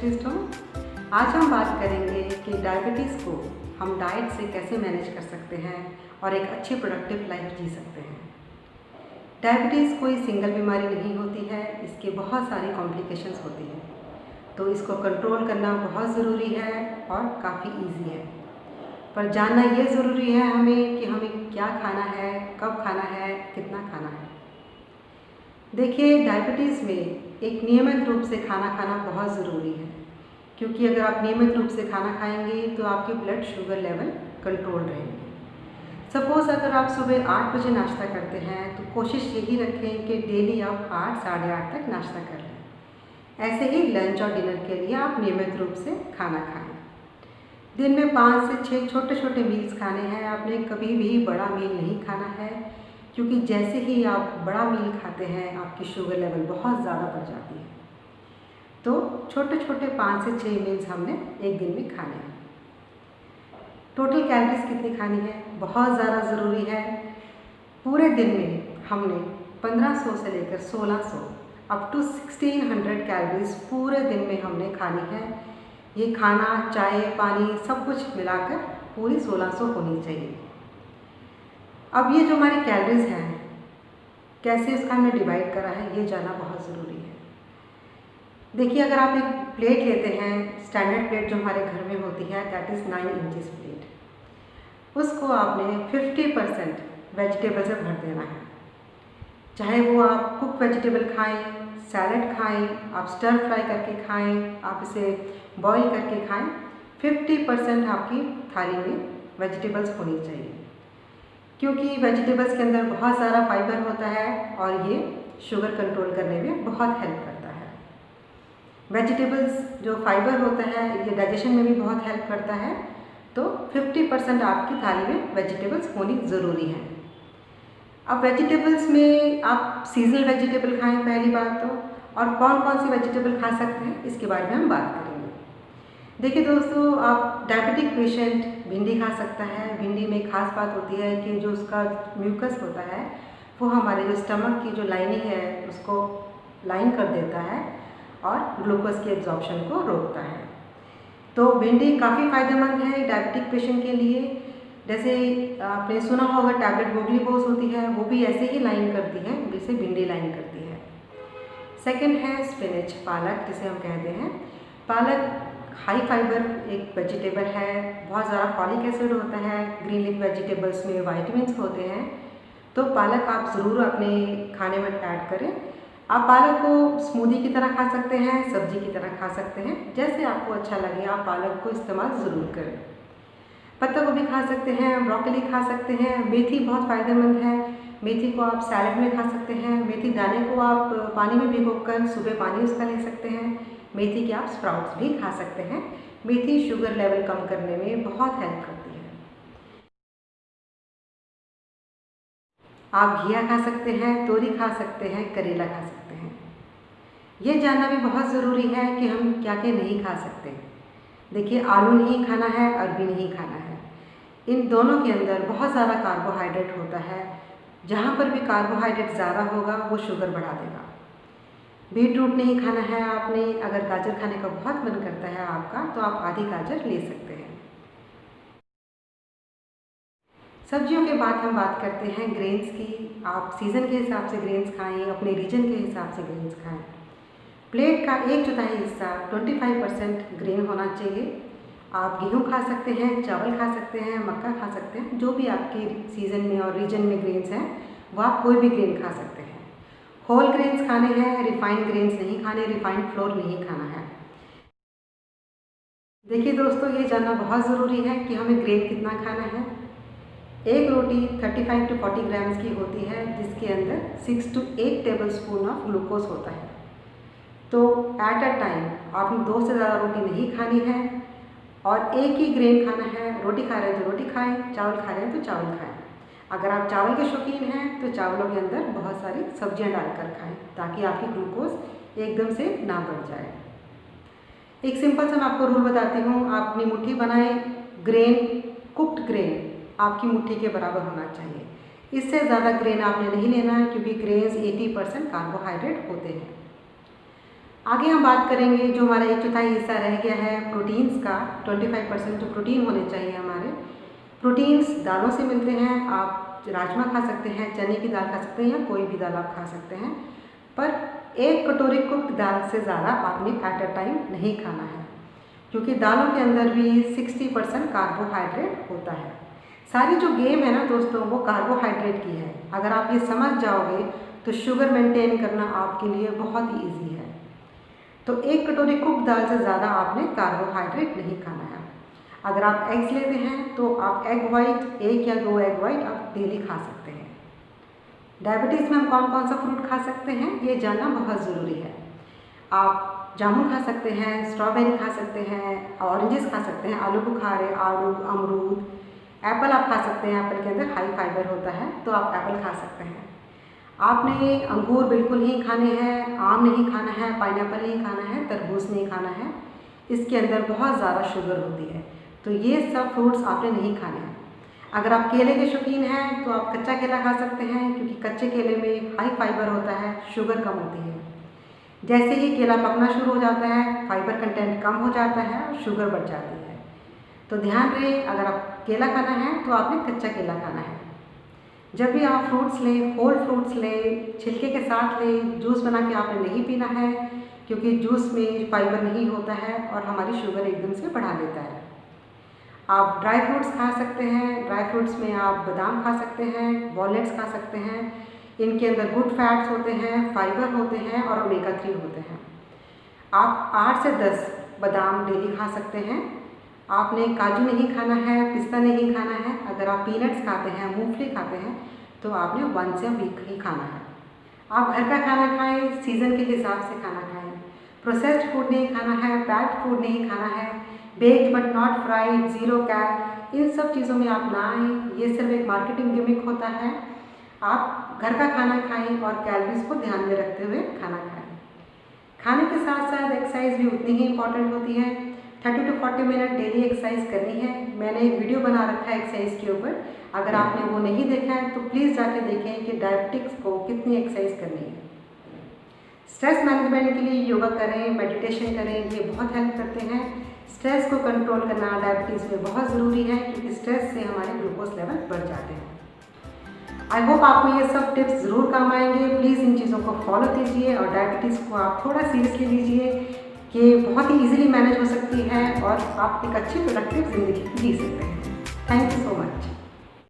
Nutritionist हूँ। आज हम बात करेंगे कि डायबिटीज़ को हम डाइट से कैसे मैनेज कर सकते हैं और एक अच्छी प्रोडक्टिव लाइफ जी सकते हैं। डायबिटीज़ कोई सिंगल बीमारी नहीं होती है, इसके बहुत सारी कॉम्प्लिकेशंस होती हैं, तो इसको कंट्रोल करना बहुत ज़रूरी है और काफ़ी इजी है। पर जानना ये ज़रूरी है हमें कि हमें क्या खाना है, कब खाना है, कितना खाना है। देखिए, डायबिटीज़ में एक नियमित रूप से खाना खाना बहुत ज़रूरी है, क्योंकि अगर आप नियमित रूप से खाना खाएंगे तो आपके ब्लड शुगर लेवल कंट्रोल रहेंगे। सपोज़ अगर आप सुबह 8 बजे नाश्ता करते हैं तो कोशिश यही रखें कि डेली आप 8 साढ़े 8 तक नाश्ता कर लें। ऐसे ही लंच और डिनर के लिए आप नियमित रूप से खाना खाएं। दिन में 5 से 6 छोटे छोटे मील्स खाने हैं। आपने कभी भी बड़ा मील नहीं खाना है, क्योंकि जैसे ही आप बड़ा मील खाते हैं आपकी शुगर लेवल बहुत ज़्यादा बढ़ जाती है। तो छोटे छोटे 5 से 6 मील्स हमने एक दिन में खाने हैं। टोटल कैलोरीज कितनी खानी है, बहुत ज़्यादा ज़रूरी है। पूरे दिन में हमने 1500 से लेकर 1600 अप टू 1600 कैलोरीज पूरे दिन में हमने खानी है। ये खाना, चाय, पानी सब कुछ मिलाकर पूरी 1600 होनी चाहिए। अब ये जो हमारी कैलोरीज हैं, कैसे इसका हमने डिवाइड करा है ये जानना बहुत ज़रूरी है। देखिए, अगर आप एक प्लेट लेते हैं, स्टैंडर्ड प्लेट जो हमारे घर में होती है, दैट इज़ 9 इंचेस प्लेट, उसको आपने 50% वेजिटेबल से भर देना है। चाहे वो आप कुक वेजिटेबल खाएं, सैलड खाएं, आप स्टर फ्राई करके खाएं, आप इसे बॉईल करके खाएं, 50% आपकी थाली में वेजिटेबल्स होनी चाहिए, क्योंकि वेजिटेबल्स के अंदर बहुत सारा फाइबर होता है और ये शुगर कंट्रोल करने में बहुत हेल्प करता है। वेजिटेबल्स जो फाइबर होता है ये डाइजेशन में भी बहुत हेल्प करता है, तो 50% आपकी थाली में वेजिटेबल्स होनी ज़रूरी है। अब वेजिटेबल्स में आप सीजनल वेजिटेबल खाएं पहली बात तो, और कौन कौन सी वेजिटेबल खा सकते हैं इसके बारे में हम बात करेंगे। देखिए दोस्तों, आप डायबिटिक पेशेंट भिंडी खा सकता है। भिंडी में खास बात होती है कि जो उसका म्यूकस होता है वो हमारे जो स्टमक की जो लाइनिंग है उसको लाइन कर देता है और ग्लूकोज की एब्जॉर्प्शन को रोकता है। तो भिंडी काफ़ी फ़ायदेमंद है डायबिटिक पेशेंट के लिए। जैसे आपने सुना होगा टैबलेट वोगलीबोस होती है, वो भी ऐसे ही लाइन करती है जैसे भिंडी लाइन करती है। सेकंड है स्पिनच, पालक जिसे हम कहते हैं। पालक हाई फाइबर एक वेजिटेबल है, बहुत ज़्यादा फॉलिक एसिड होता है, ग्रीन लीफ वेजिटेबल्स में वाइटामिन्स होते हैं, तो पालक आप ज़रूर अपने खाने में ऐड करें। आप पालक को स्मूदी की तरह खा सकते हैं, सब्जी की तरह खा सकते हैं, जैसे आपको अच्छा लगे आप पालक को इस्तेमाल ज़रूर करें। पत्ता गोभी खा सकते हैं, ब्रोकली खा सकते हैं। मेथी बहुत फ़ायदेमंद है, मेथी को आप सैलड में खा सकते हैं। मेथी दाने को आप पानी में भिगोकर सुबह पानी उसका ले सकते हैं। मेथी के आप स्प्राउट्स भी खा सकते हैं। मेथी शुगर लेवल कम करने में बहुत हेल्प करती है। आप घिया खा सकते हैं, तोरी खा सकते हैं, करेला खा सकते हैं। ये जानना भी बहुत ज़रूरी है कि हम क्या क्या नहीं खा सकते। देखिए, आलू नहीं खाना है, अरबी नहीं खाना है। इन दोनों के अंदर बहुत ज़्यादा कार्बोहाइड्रेट होता है। जहाँ पर भी कार्बोहाइड्रेट ज़्यादा होगा वो शुगर बढ़ा देगा। बीटरूट नहीं खाना है आपने। अगर गाजर खाने का बहुत मन करता है आपका तो आप आधी गाजर ले सकते हैं। सब्जियों के बाद हम बात करते हैं ग्रेन्स की। आप सीज़न के हिसाब से ग्रेन्स खाएं, अपने रीजन के हिसाब से ग्रेन्स खाएं। प्लेट का 1/4 हिस्सा 25% ग्रेन होना चाहिए। आप गेहूँ खा सकते हैं, चावल खा सकते हैं, मक्का खा सकते हैं, जो भी आपके सीज़न में और रीजन में ग्रेन्स हैं वो आप कोई भी ग्रेन खा सकते हैं। होल ग्रेन्स खाने हैं, रिफाइंड ग्रेन्स नहीं खाने, रिफाइंड फ्लोर नहीं खाना है। देखिए दोस्तों, ये जानना बहुत ज़रूरी है कि हमें ग्रेन कितना खाना है। एक रोटी 35 to 40 ग्राम्स की होती है, जिसके अंदर 6 to 8 table spoon of glucose होता है। तो एट अ टाइम आपने 2 से ज़्यादा रोटी नहीं खानी है और एक ही ग्रेन खाना है। रोटी खा रहे हैं तो रोटी खाएं, चावल खा रहे हैं तो चावल खाएं। अगर आप चावल के शौकीन हैं तो चावलों के अंदर बहुत सारी सब्जियां डालकर खाएं, ताकि आपकी ग्लूकोज एकदम से ना बढ़ जाए। एक सिंपल सा मैं आपको रूल बताती हूँ। आप अपनी मुट्ठी बनाएं, ग्रेन, कुक्ड ग्रेन आपकी मुट्ठी के बराबर होना चाहिए। इससे ज़्यादा ग्रेन आपने नहीं लेना है, क्योंकि ग्रेन्स 80% कार्बोहाइड्रेट होते हैं। आगे हम बात करेंगे जो हमारा 1/4 हिस्सा रह गया है प्रोटीन्स का। 25% जो प्रोटीन होने चाहिए हमारे। प्रोटीन्स दालों से मिलते हैं। आप राजमा खा सकते हैं, चने की दाल खा सकते हैं या कोई भी दाल आप खा सकते हैं, पर 1 कटोरी कुक्ड दाल से ज़्यादा आपने एट अ टाइम नहीं खाना है, क्योंकि दालों के अंदर भी 60% कार्बोहाइड्रेट होता है। सारी जो गेम है ना दोस्तों, वो कार्बोहाइड्रेट की है। अगर आप ये समझ जाओगे तो शुगर मेंटेन करना आपके लिए बहुत ही ईजी है। तो 1 कटोरी कुक्ड दाल से ज़्यादा आपने कार्बोहाइड्रेट नहीं खाना है। अगर आप एग्स लेते हैं तो आप एग वाइट 1 या 2 एग वाइट आप डेली खा सकते हैं। डायबिटीज़ में हम कौन कौन सा फ्रूट खा सकते हैं ये जानना बहुत ज़रूरी है। आप जामुन खा सकते हैं, स्ट्रॉबेरी खा सकते हैं, ऑरेंजेस खा सकते हैं, आलू बुखारे, आड़ू, अमरूद, एप्पल आप खा सकते हैं। एप्पल के अंदर हाई फाइबर होता है तो आप एप्पल खा सकते हैं। आपने अंगूर बिल्कुल नहीं खाने हैं, आम नहीं खाना है, पाइनएप्पल नहीं खाना है, तरबूज नहीं खाना है, इसके अंदर बहुत ज़्यादा शुगर होती है, तो ये सब फ्रूट्स आपने नहीं खाने हैं। अगर आप केले के शौकीन हैं तो आप कच्चा केला खा सकते हैं, क्योंकि कच्चे केले में हाई फाइबर होता है, शुगर कम होती है। जैसे ही केला पकना शुरू हो जाता है, फाइबर कंटेंट कम हो जाता है और शुगर बढ़ जाती है। तो ध्यान रहे, अगर आप केला खाना है तो आपने कच्चा केला खाना है। जब भी आप फ्रूट्स लें, होल फ्रूट्स लें, छिलके के साथ लें। जूस बना के आपने नहीं पीना है, क्योंकि जूस में फाइबर नहीं होता है और हमारी शुगर एकदम से बढ़ा देता है। आप ड्राई फ्रूट्स खा सकते हैं। ड्राई फ्रूट्स में आप बादाम खा सकते हैं, वॉलनट्स खा सकते हैं। इनके अंदर गुड फैट्स होते हैं, फाइबर होते हैं और ओमेगा 3 होते हैं। आप 8 से 10 बादाम डेली खा सकते हैं। आपने काजू नहीं खाना है, पिस्ता नहीं खाना है। अगर आप पीनट्स खाते हैं, मूंगफली खाते हैं, तो आपने 1 से वीक ही खाना है। आप घर का खाना खाएं, सीज़न के हिसाब से खाना खाएं। प्रोसेस्ड फूड नहीं खाना है, पैक्ड फूड नहीं खाना है, बेक्ड बट नॉट फ्राइड, 0 कैल, इन सब चीज़ों में आप ना आएँ। ये सिर्फ एक मार्केटिंग गिमिक होता है। आप घर का खाना खाएं और कैलोरीज को ध्यान में रखते हुए खाना खाएं। खाने के साथ साथ एक्सरसाइज भी उतनी ही इम्पॉर्टेंट होती है। 30 to 40 मिनट डेली एक्सरसाइज करनी है। मैंने एक वीडियो बना रखा है एक्सरसाइज के ऊपर, अगर आपने वो नहीं देखा है तो प्लीज़ जाके देखें कि डायबिटिक्स को कितनी एक्सरसाइज करनी है। स्ट्रेस मैनेजमेंट के लिए योगा करें, मेडिटेशन करें, ये बहुत हेल्प करते हैं। स्ट्रेस को कंट्रोल करना डायबिटीज़ में बहुत ज़रूरी है, क्योंकि स्ट्रेस से हमारे ग्लूकोज लेवल बढ़ जाते हैं। आई होप आपको ये सब टिप्स ज़रूर काम आएंगे। प्लीज़ इन चीज़ों को फॉलो कीजिए और डायबिटीज़ को आप थोड़ा सीरियसली लीजिए कि बहुत ही ईजिली मैनेज हो सकती है और आप एक अच्छी प्रोडक्टिव ज़िंदगी जी सकते हैं। Thank you so much.